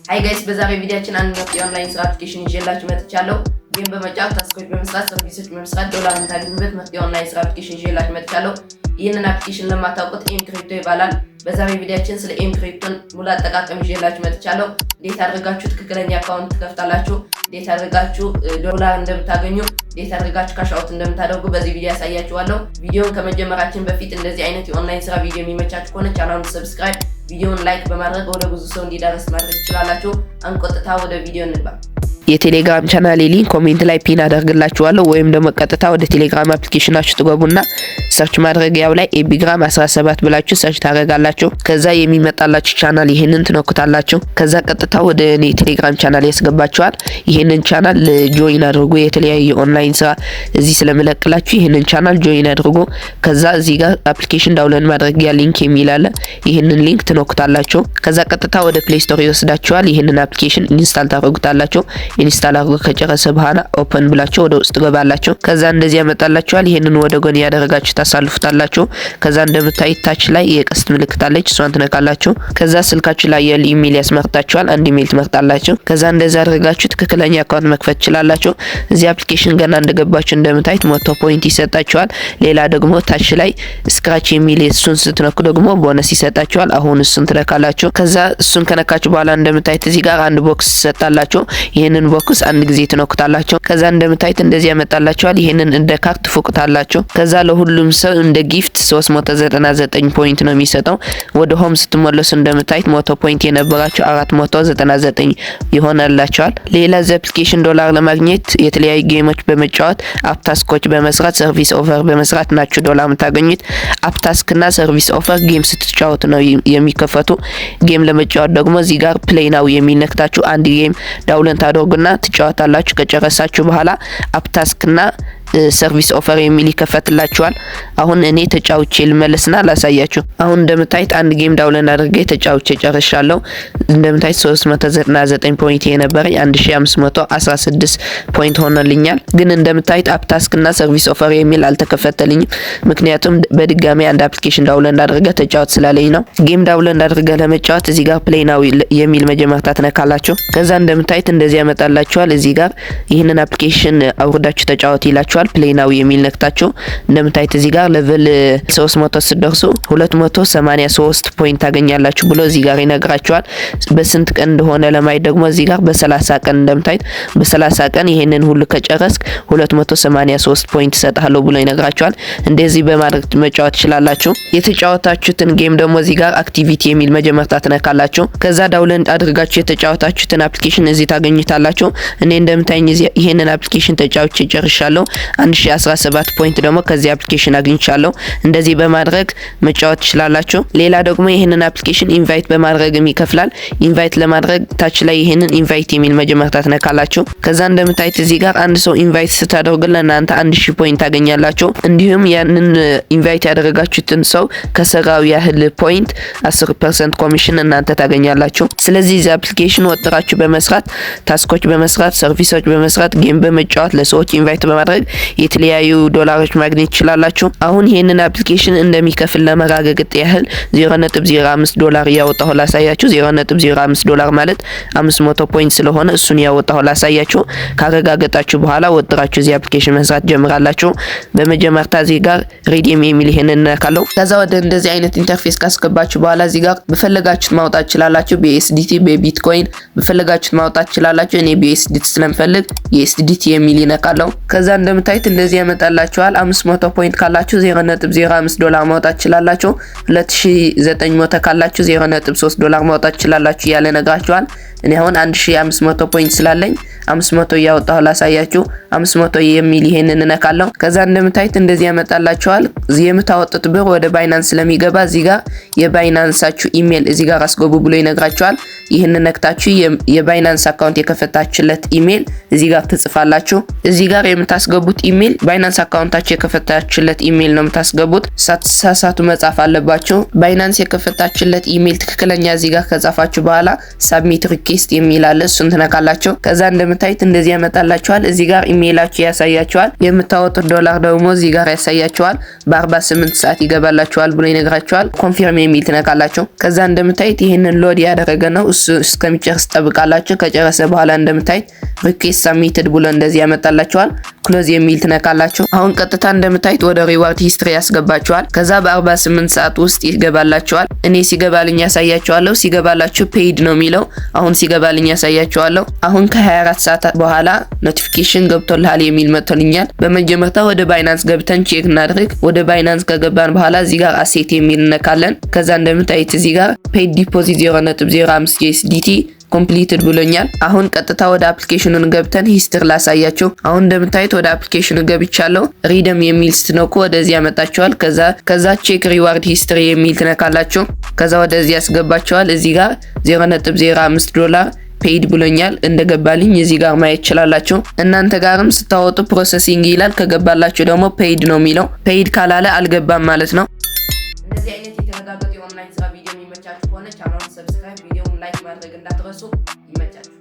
ሃይ ጋይስ በዛሬ ቪዲዮአችን አንድ የኦንላይን ስራ አፕሊኬሽን ይዤላችሁ መጥቻለሁ። ጌም በመጫወት ታስኮች በመስራት ሰርቪሶች በመስራት ዶላር የምታገኙበት ምርጥ የኦንላይን ስራ አፕሊኬሽን ይዤላችሁ መጥቻለሁ። ይህንን አፕሊኬሽን ለማታውቁት ኤም ክሪፕቶ ይባላል። በዛሬ ቪዲዮአችን ስለ ኤም ክሪፕቶን ሙሉ አጠቃቀም ይዤላችሁ መጥቻለሁ። እንዴት አድርጋችሁ ትክክለኛ አካውንት ትከፍታላችሁ፣ እንዴት አድርጋችሁ ዶላር እንደምታገኙ፣ እንዴት አድርጋችሁ ካሽ አውት እንደምታደርጉ በዚህ ቪዲዮ ያሳያችኋለሁ። ቪዲዮውን ከመጀመራችን በፊት እንደዚህ አይነት የኦንላይን ስራ ቪዲዮ የሚመቻችሁ ከሆነ ቻናሉን ሰብስክራይብ፣ ቪዲዮውን ላይክ በማድረግ ወደ ብዙ ሰው እንዲደርስ ማድረግ ትችላላችሁ። አንቆጥታ ወደ ቪዲዮ እንግባ። የቴሌግራም ቻናሌ ሊንክ ኮሜንት ላይ ፒን አደርግላችኋለሁ ወይም ደግሞ ቀጥታ ወደ ቴሌግራም አፕሊኬሽናችሁ ትገቡና ሰርች ማድረጊያው ላይ ኤቢግራም 17 ብላችሁ ሰርች ታደርጋላችሁ። ከዛ የሚመጣላችሁ ቻናል ይሄንን ትነኩታላችሁ። ከዛ ቀጥታ ወደ እኔ ቴሌግራም ቻናል ያስገባችኋል። ይሄንን ቻናል ጆይን አድርጉ። የተለያየ ኦንላይን ስራ እዚህ ስለምለቅላችሁ ይሄንን ቻናል ጆይን አድርጉ። ከዛ እዚህ ጋር አፕሊኬሽን ዳውንሎድ ማድረጊያ ሊንክ የሚል አለ። ይሄንን ሊንክ ትነኩታላችሁ። ከዛ ቀጥታ ወደ ፕሌይ ስቶር ይወስዳችኋል። ይሄንን አፕሊኬሽን ኢንስታል ታደርጉታላችሁ። ኢንስታል አድርጎ ከጨረሰ በኋላ ኦፕን ብላችሁ ወደ ውስጥ ገባላችሁ። ከዛ እንደዚህ ያመጣላችኋል። ይሄንን ወደ ጎን ያደረጋችሁ ታሳልፉታላችሁ። ከዛ እንደምታዩት ታች ላይ የቀስት ምልክት አለች፣ እሷን ትነካላችሁ። ከዛ ስልካችሁ ላይ ያለ ኢሜል ያስመርጣችኋል። አንድ ኢሜል ትመርጣላችሁ። ከዛ እንደዛ አድርጋችሁ ትክክለኛ አካውንት መክፈት ትችላላችሁ። እዚህ አፕሊኬሽን ገና እንደገባችሁ እንደምታዩት 100 ፖይንት ይሰጣችኋል። ሌላ ደግሞ ታች ላይ ስክራች የሚል እሱን ስትነኩ ደግሞ ቦነስ ይሰጣችኋል። አሁን እሱን ትነካላችሁ። ከዛ እሱን ከነካችሁ በኋላ እንደምታዩት እዚህ ጋር አንድ ቦክስ ይሰጣላችሁ። ይሄንን ቦክስ አንድ ጊዜ ትነኩታላችሁ። ከዛ እንደምታዩት እንደዚህ ያመጣላችኋል። ይሄንን እንደ ካርት ፎቅታላችሁ። ከዛ ለሁሉም ሰው እንደ ጊፍት 399 ፖይንት ነው የሚሰጠው። ወደ ሆም ስትመለሱ እንደምታዩት 100 ፖይንት የነበራችሁ 499 ይሆናላችኋል። ሌላ አፕሊኬሽን ዶላር ለማግኘት የተለያዩ ጌሞች በመጫወት አፕታስኮች በመስራት ሰርቪስ ኦፈር በመስራት ናችሁ ዶላር የምታገኙት። አፕታስክና ሰርቪስ ኦፈር ጌም ስትጫወቱ ነው የሚከፈቱ። ጌም ለመጫወት ደግሞ እዚህ ጋር ፕሌይ ናው የሚነክታችሁ አንድ ጌም ዳውንሎድ ታደርጉና ትጫወታላችሁ። ከጨረሳችሁ በኋላ አፕታስክና ሰርቪስ ኦፈር የሚል ይከፈትላችኋል። አሁን እኔ ተጫውቼ ልመለስና ላሳያችሁ። አሁን እንደምታዩት አንድ ጌም ዳውንሎድ አድርጌ ተጫውቼ ጨርሻለሁ። እንደምታዩት 399 ፖይንት የነበረኝ 1516 ፖይንት ሆነልኛል። ግን እንደምታዩት አፕታስክና ሰርቪስ ኦፈር የሚል አልተከፈተልኝም። ምክንያቱም በድጋሚ አንድ አፕሊኬሽን ዳውንሎድ አድርጌ ተጫወት ስላለኝ ነው። ጌም ዳውንሎድ አድርጌ ለመጫወት እዚህ ጋር ፕሌይ ናው የሚል መጀመሪያ ትነካላችሁ። ከዛ እንደምታዩት እንደዚህ ያመጣላችኋል። እዚህ ጋር ይህንን አፕሊኬሽን አውርዳችሁ ተጫወት ይላችኋል። ፕሌይ ናው የሚል ነክታችሁ እንደምታዩት እዚህ ጋር ሌቨል 300 ስትደርሱ 283 ፖይንት ታገኛላችሁ ብሎ እዚህ ጋር ይነግራችኋል። በስንት ቀን እንደሆነ ለማየት ደግሞ እዚህ ጋር በ30 ቀን እንደምታዩት በ30 ቀን ይሄንን ሁሉ ከጨረስክ 283 ፖይንት ይሰጣሉ ብሎ ይነግራችኋል። እንደዚህ በማድረግ መጫወት ትችላላችሁ። የተጫወታችሁትን ጌም ደግሞ እዚህ ጋር አክቲቪቲ የሚል መጀመሪያ ትነካላችሁ። ከዛ ዳውንሎድ አድርጋችሁ የተጫወታችሁትን አፕሊኬሽን እዚህ ታገኙታላችሁ። እኔ እንደምታዩኝ ይሄንን አፕሊኬሽን ተጫውቼ ጨርሻለሁ። 1017 ፖይንት ደግሞ ከዚህ አፕሊኬሽን አግኝቻለሁ። እንደዚህ በማድረግ መጫወት ትችላላችሁ። ሌላ ደግሞ ይሄንን አፕሊኬሽን ኢንቫይት በማድረግም ይከፍላል። ኢንቫይት ለማድረግ ታች ላይ ይሄንን ኢንቫይት የሚል መጀመሪያ ትነካላችሁ። ከዛ እንደምታዩት እዚህ ጋር አንድ ሰው ኢንቫይት ስታደርጉ ለእናንተ 1000 ፖይንት ታገኛላችሁ። እንዲሁም ያንን ኢንቫይት ያደረጋችሁትን ሰው ከሰራው ያህል ፖይንት 10% ኮሚሽን እናንተ ታገኛላችሁ። ስለዚህ እዚህ አፕሊኬሽን ወጥራችሁ በመስራት ታስኮች በመስራት ሰርቪሶች በመስራት ጌም በመጫወት ለሰዎች ኢንቫይት በማድረግ የተለያዩ ዶላሮች ማግኘት ይችላላችሁ። አሁን ይሄንን አፕሊኬሽን እንደሚከፍል ለማረጋገጥ ያህል 0.05 ዶላር ያወጣው ላሳያችሁ። 0.05 ዶላር ማለት 500 ፖይንት ስለሆነ እሱን ያወጣው ላሳያችሁ። ካረጋገጣችሁ በኋላ ወጥራችሁ እዚህ አፕሊኬሽን መስራት ጀምራላችሁ። በመጀመሪያ እዚህ ጋር ሪዲም የሚል ይሄንን ነካለው። ከዛ ወደ እንደዚህ አይነት ኢንተርፌስ ካስገባችሁ በኋላ እዚህ ጋር በፈለጋችሁት ማውጣት ይችላላችሁ። በኤስዲቲ በቢትኮይን በፈለጋችሁት ማውጣት ይችላላችሁ። እኔ በኤስዲቲ ስለምፈልግ የኤስዲቲ የሚል ይነካለው። ከዛ እንደምታዩት እንደዚህ ያመጣላችኋል። 500 ፖይንት ካላችሁ 0.05 ዶላር ማውጣት ይችላላችሁ። 2900 ካላችሁ 0.3 ዶላር ማውጣት ይችላላችሁ ያለ ነግራችኋል። እኔ አሁን 1500 ፖይንት ስላለኝ 500 ያወጣው ላሳያችሁ። 500 የሚል ይሄንን ነካለው። ከዛ እንደምታዩት እንደዚህ ያመጣላችኋል። የምታወጡት ብር ወደ ባይናንስ ስለሚገባ እዚህ ጋር የባይናንሳችሁ ኢሜል እዚህ ጋር አስገቡ ብሎ ይነግራችኋል። ይሄንን ነክታችሁ የባይናንስ አካውንት የከፈታችሁለት ኢሜል እዚህ ጋር ትጽፋላችሁ። እዚህ ጋር የምታስገቡት ኢሜል ባይናንስ አካውንታችሁ የከፈታችሁለት ኢሜል ነው የምታስገቡት። ሳትሳሳቱ መጻፍ አለባችሁ። ባይናንስ የከፈታችሁለት ኢሜል ትክክለኛ እዚህ ጋር ከጻፋችሁ በኋላ ሳብሚት ሪኩዌስት የሚል አለ። እሱን ትነካላችሁ። ከዛ እንደምታዩት እንደዚህ ያመጣላችኋል። እዚህ ጋር ኢሜይላችሁ ያሳያችኋል። የምታወጡት ዶላር ደግሞ እዚህ ጋር ያሳያችኋል። በ48 ሰዓት ይገባላችኋል ብሎ ይነግራችኋል። ኮንፊርም የሚል ትነካላችሁ። ከዛ እንደምታዩት ይሄንን ሎድ ያደረገ ነው። እሱ እስከሚጨርስ ጠብቃላችሁ። ከጨረሰ በኋላ እንደምታዩት ሪኩዌስት ሰብሚትድ ብሎ እንደዚህ ያመጣላችኋል። ክሎዝ የሚል ትነካላችሁ። አሁን ቀጥታ እንደምታዩት ወደ ሪዋርድ ሂስትሪ ያስገባችኋል። ከዛ በ48 ሰዓት ውስጥ ይገባላችኋል። እኔ ሲገባልኝ ያሳያችኋለሁ። ሲገባላችሁ ፔይድ ነው የሚለው። አሁን ሲገባልኝ ያሳያችኋለሁ። አሁን ከ24 ሰዓት በኋላ ኖቲፊኬሽን ገብቶልሃል የሚል መጥቶልኛል። በመጀመሪያ ወደ ባይናንስ ገብተን ቼክ እናድርግ። ወደ ባይናንስ ከገባን በኋላ እዚህ ጋር አሴት የሚል እንነካለን። ከዛ እንደምታዩት እዚህ ጋር ፔይድ ዲፖዚት 0.05 USDT ኮምፕሊትድ ብሎኛል። አሁን ቀጥታ ወደ አፕሊኬሽኑን ገብተን ሂስትሪ ላሳያችሁ። አሁን እንደምታዩት ወደ አፕሊኬሽኑ ገብቻለሁ። ሪደም የሚል ስትነኩ ወደዚህ ያመጣችኋል። ከዛ ቼክ ሪዋርድ ሂስትሪ የሚል ትነካላችሁ። ከዛ ወደዚህ ያስገባችኋል። እዚህ ጋር 0.05 ዶላር ፔይድ ብሎኛል። እንደገባልኝ እዚህ ጋር ማየት ይችላልላችሁ። እናንተ ጋርም ስታወጡ ፕሮሰሲንግ ይላል። ከገባላችሁ ደግሞ ፔይድ ነው የሚለው። ፔይድ ካላለ አልገባም ማለት ነው። እንደዚህ አይነት የተረጋገጠ የኦንላይን ስራ ቪዲዮ የሚመቻችሁ ከሆነ ቻናሉን ሰብስክራይብ፣ ቪዲዮውን ላይክ ማድረግ እንዳትረሱ። ይመቻችሁ።